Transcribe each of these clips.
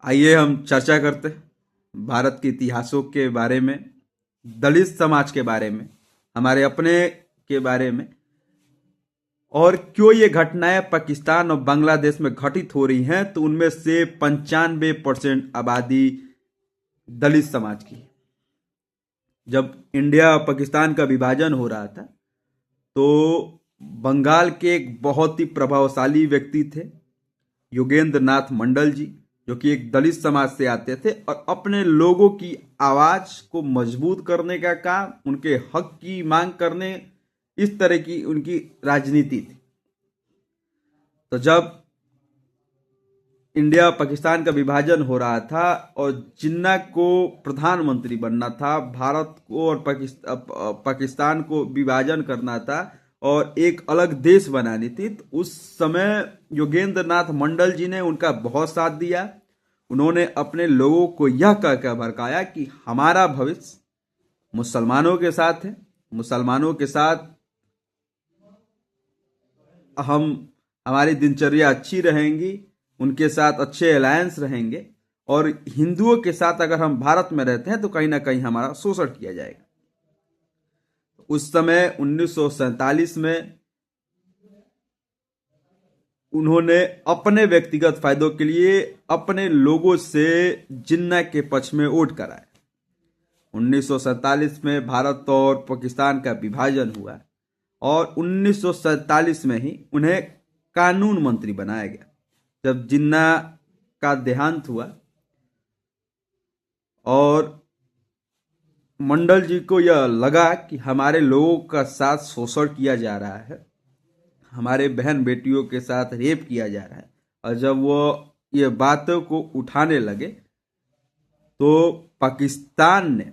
आइए हम चर्चा करते हैं भारत के इतिहासों के बारे में, दलित समाज के बारे में, हमारे अपने के बारे में, और क्यों ये घटनाएं पाकिस्तान और बांग्लादेश में घटित हो रही हैं। तो उनमें से 95% आबादी दलित समाज की है। जब इंडिया और पाकिस्तान का विभाजन हो रहा था तो बंगाल के एक बहुत ही प्रभावशाली व्यक्ति थे योगेंद्र नाथ मंडल जी, जो कि एक दलित समाज से आते थे और अपने लोगों की आवाज को मजबूत करने का काम, उनके हक की मांग करने, इस तरह की उनकी राजनीति थी। तो जब इंडिया पाकिस्तान का विभाजन हो रहा था और जिन्ना को प्रधानमंत्री बनना था, भारत को और पाकिस्तान को विभाजन करना था और एक अलग देश बनानी थी, तो उस समय योगेंद्र नाथ मंडल जी ने उनका बहुत साथ दिया। उन्होंने अपने लोगों को यह कहकर भड़काया कि हमारा भविष्य मुसलमानों के साथ है, मुसलमानों के साथ हमारी दिनचर्या अच्छी रहेंगी, उनके साथ अच्छे अलायंस रहेंगे, और हिंदुओं के साथ अगर हम भारत में रहते हैं तो कहीं ना कहीं हमारा शोषण किया जाएगा। उस समय 1947 में उन्होंने अपने व्यक्तिगत फायदों के लिए अपने लोगों से जिन्ना के पक्ष में वोट कराया। 1947 में भारत और पाकिस्तान का विभाजन हुआ और 1947 में ही उन्हें कानून मंत्री बनाया गया। जब जिन्ना का देहांत हुआ और मंडल जी को यह लगा कि हमारे लोगों का साथ शोषण किया जा रहा है, हमारे बहन बेटियों के साथ रेप किया जा रहा है, और जब वो ये बातों को उठाने लगे तो पाकिस्तान ने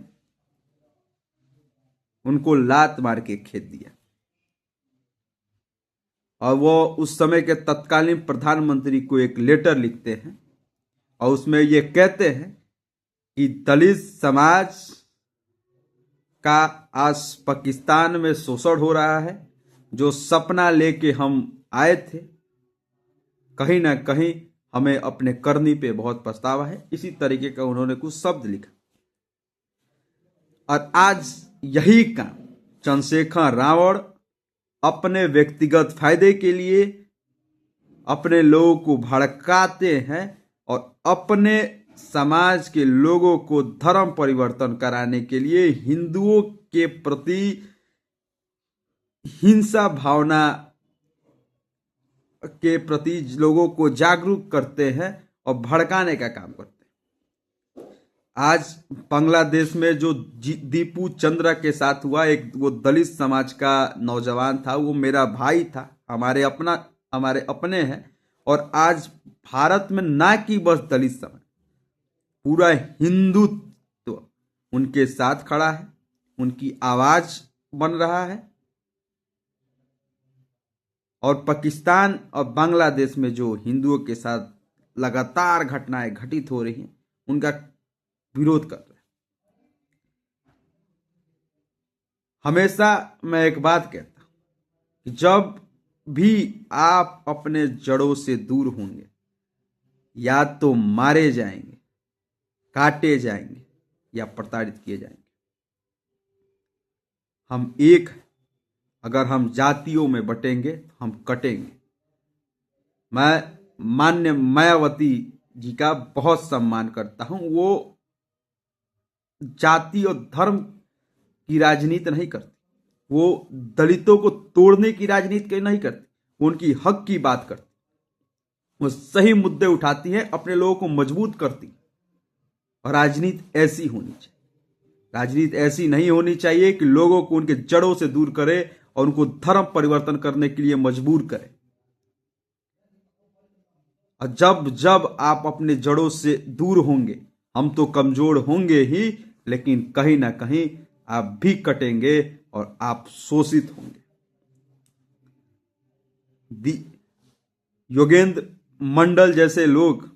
उनको लात मार के खेद दिया। और वो उस समय के तत्कालीन प्रधानमंत्री को एक लेटर लिखते हैं और उसमें ये कहते हैं कि दलित समाज का आज पाकिस्तान में शोषण हो रहा है। जो सपना लेके हम आए थे, कहीं ना कहीं हमें अपने करनी पे बहुत पछतावा है। इसी तरीके का उन्होंने कुछ शब्द लिखा। और आज यही काम चंद्रशेखर रावण अपने व्यक्तिगत फायदे के लिए अपने लोगों को भड़काते हैं और अपने समाज के लोगों को धर्म परिवर्तन कराने के लिए हिंदुओं के प्रति हिंसा भावना के प्रति लोगों को जागरूक करते हैं और भड़काने का काम करते हैं। आज बांग्लादेश में जो दीपू चंद्रा के साथ हुआ, एक वो दलित समाज का नौजवान था, वो मेरा भाई था, हमारे अपने हैं। और आज भारत में ना कि बस दलित समाज, पूरा हिंदुत्व उनके साथ खड़ा है, उनकी आवाज बन रहा है। और पाकिस्तान और बांग्लादेश में जो हिंदुओं के साथ लगातार घटनाएं घटित हो रही हैं, उनका विरोध कर रहे हैं। हमेशा मैं एक बात कहता हूं कि जब भी आप अपने जड़ों से दूर होंगे, या तो मारे जाएंगे, काटे जाएंगे, या प्रताड़ित किए जाएंगे। हम एक हैं। अगर हम जातियों में बटेंगे तो हम कटेंगे। मैं मान्य मायावती जी का बहुत सम्मान करता हूं। वो जाति और धर्म की राजनीति नहीं करती, वो दलितों को तोड़ने की राजनीति नहीं करती, वो उनकी हक की बात करती, वो सही मुद्दे उठाती है, अपने लोगों को मजबूत करती। और राजनीति ऐसी होनी चाहिए। राजनीति ऐसी नहीं होनी चाहिए कि लोगों को उनके जड़ों से दूर करे और उनको धर्म परिवर्तन करने के लिए मजबूर करे। और जब जब आप अपने जड़ों से दूर होंगे, हम तो कमजोर होंगे ही, लेकिन कहीं ना कहीं आप भी कटेंगे और आप शोषित होंगे। योगेंद्र मंडल जैसे लोग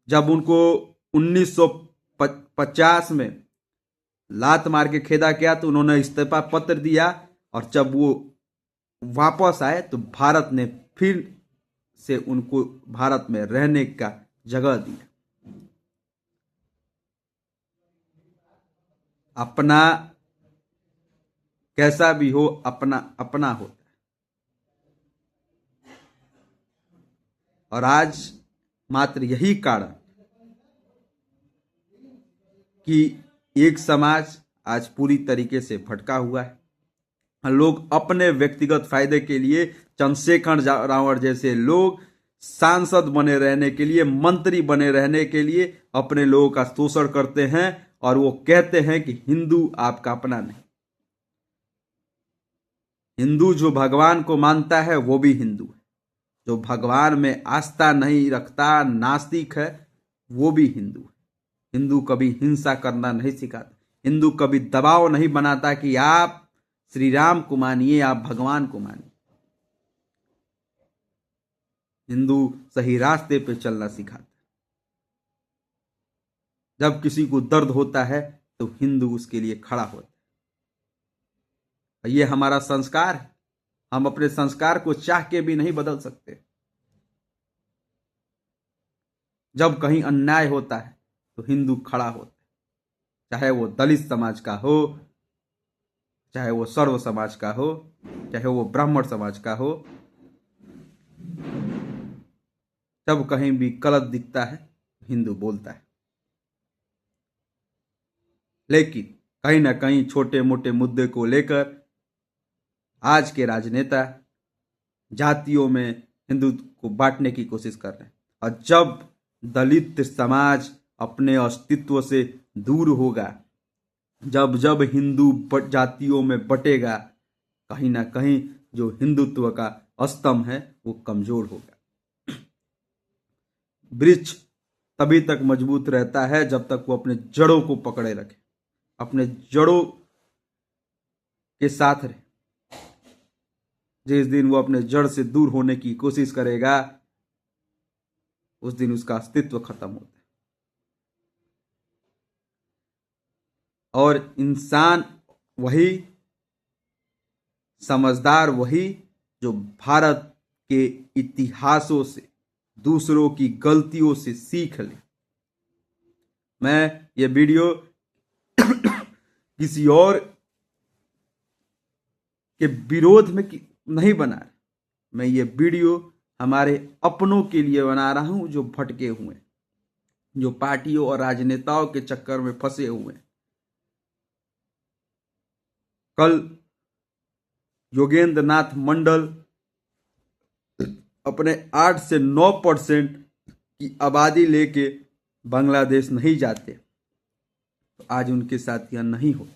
जब उनको 1950 में लात मार के खेदा किया तो उन्होंने इस्तीफा पत्र दिया, और जब वो वापस आए तो भारत ने फिर से उनको भारत में रहने का जगह दिया। अपना कैसा भी हो, अपना अपना होता है। और आज मात्र यही कारण कि एक समाज आज पूरी तरीके से भटका हुआ है। लोग अपने व्यक्तिगत फायदे के लिए चंद्रशेखर रावण जैसे लोग सांसद बने रहने के लिए, मंत्री बने रहने के लिए अपने लोगों का शोषण करते हैं और वो कहते हैं कि हिंदू आपका अपना नहीं। हिंदू जो भगवान को मानता है वो भी हिंदू है, जो भगवान में आस्था नहीं रखता, नास्तिक है, वो भी हिंदू है। हिंदू कभी हिंसा करना नहीं सिखाता, हिंदू कभी दबाव नहीं बनाता कि आप श्री राम को मानिए, आप भगवान को मानिए। हिंदू सही रास्ते पे चलना सिखाता है। जब किसी को दर्द होता है तो हिंदू उसके लिए खड़ा होता है। ये हमारा संस्कार है, हम अपने संस्कार को चाह के भी नहीं बदल सकते। जब कहीं अन्याय होता है तो हिंदू खड़ा होता है, चाहे वो दलित समाज का हो, चाहे वो सर्व समाज का हो, चाहे वो ब्राह्मण समाज का हो। जब कहीं भी गलत दिखता है हिंदू बोलता है। लेकिन कहीं ना कहीं छोटे मोटे मुद्दे को लेकर आज के राजनेता जातियों में हिंदू को बांटने की कोशिश कर रहे हैं। और जब दलित समाज अपने अस्तित्व से दूर होगा, जब जब हिंदू जातियों में बटेगा, कहीं ना कहीं जो हिंदुत्व का स्तंभ है वो कमजोर होगा। वृक्ष तभी तक मजबूत रहता है जब तक वो अपने जड़ों को पकड़े रखे, अपने जड़ों के साथ रहे। जिस दिन वो अपने जड़ से दूर होने की कोशिश करेगा, उस दिन उसका अस्तित्व खत्म होता है। और इंसान वही, समझदार वही जो भारत के इतिहासों से, दूसरों की गलतियों से सीख ले। मैं ये वीडियो किसी और के विरोध में नहीं बना रहा, मैं ये वीडियो हमारे अपनों के लिए बना रहा हूं, जो भटके हुए, जो पार्टियों और राजनेताओं के चक्कर में फंसे हुए। कल योगेंद्र नाथ मंडल अपने 8 से 9% की आबादी लेके बांग्लादेश नहीं जाते तो आज उनके साथ यह नहीं होता।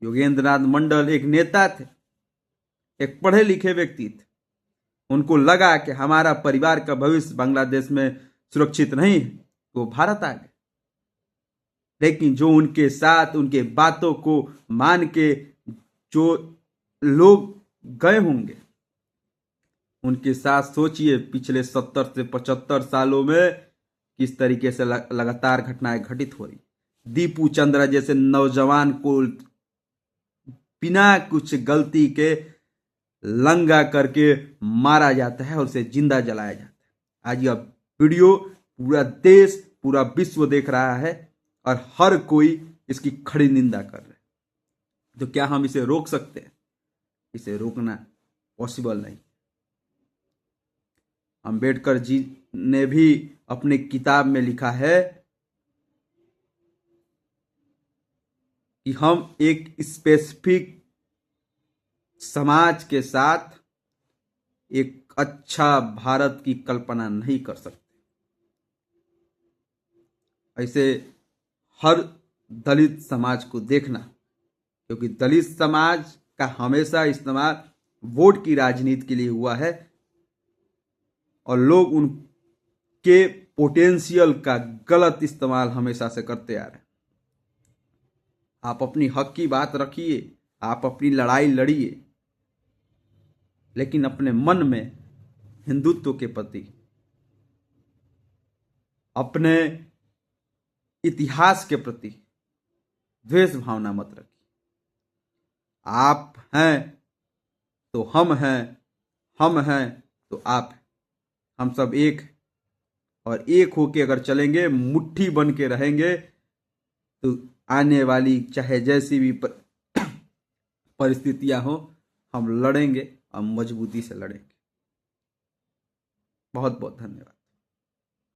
योगेंद्र नाथ मंडल एक नेता थे, एक पढ़े लिखे व्यक्ति थे। उनको लगा कि हमारा परिवार का भविष्य बांग्लादेश में सुरक्षित नहीं है, वो भारत आ गए। लेकिन जो उनके साथ, उनके बातों को मान के जो लोग गए होंगे, उनके साथ सोचिए पिछले 70 से 75 सालों में किस तरीके से लगातार घटनाएं घटित हो रही। दीपू चंद्रा जैसे नौजवान को बिना कुछ गलती के लंगा करके मारा जाता है और उसे जिंदा जलाया जाता है। आज यह वीडियो पूरा देश, पूरा विश्व देख रहा है और हर कोई इसकी खड़ी निंदा कर रहा है। तो क्या हम इसे रोक सकते हैं? इसे रोकना पॉसिबल नहीं। अंबेडकर जी ने भी अपनी किताब में लिखा है कि हम एक स्पेसिफिक समाज के साथ एक अच्छा भारत की कल्पना नहीं कर सकते। ऐसे हर दलित समाज को देखना, क्योंकि दलित समाज का हमेशा इस्तेमाल वोट की राजनीति के लिए हुआ है और लोग उनके पोटेंशियल का गलत इस्तेमाल हमेशा से करते आ रहे हैं। आप अपनी हक की बात रखिए, आप अपनी लड़ाई लड़िए, लेकिन अपने मन में हिंदुत्व के प्रति, अपने इतिहास के प्रति द्वेष भावना मत रखिए। आप हैं तो हम हैं, हम हैं तो आप हैं। हम सब एक हैं, और एक होके अगर चलेंगे, मुट्ठी बन के रहेंगे, तो आने वाली चाहे जैसी भी परिस्थितियां हो, हम लड़ेंगे और मजबूती से लड़ेंगे। बहुत बहुत धन्यवाद।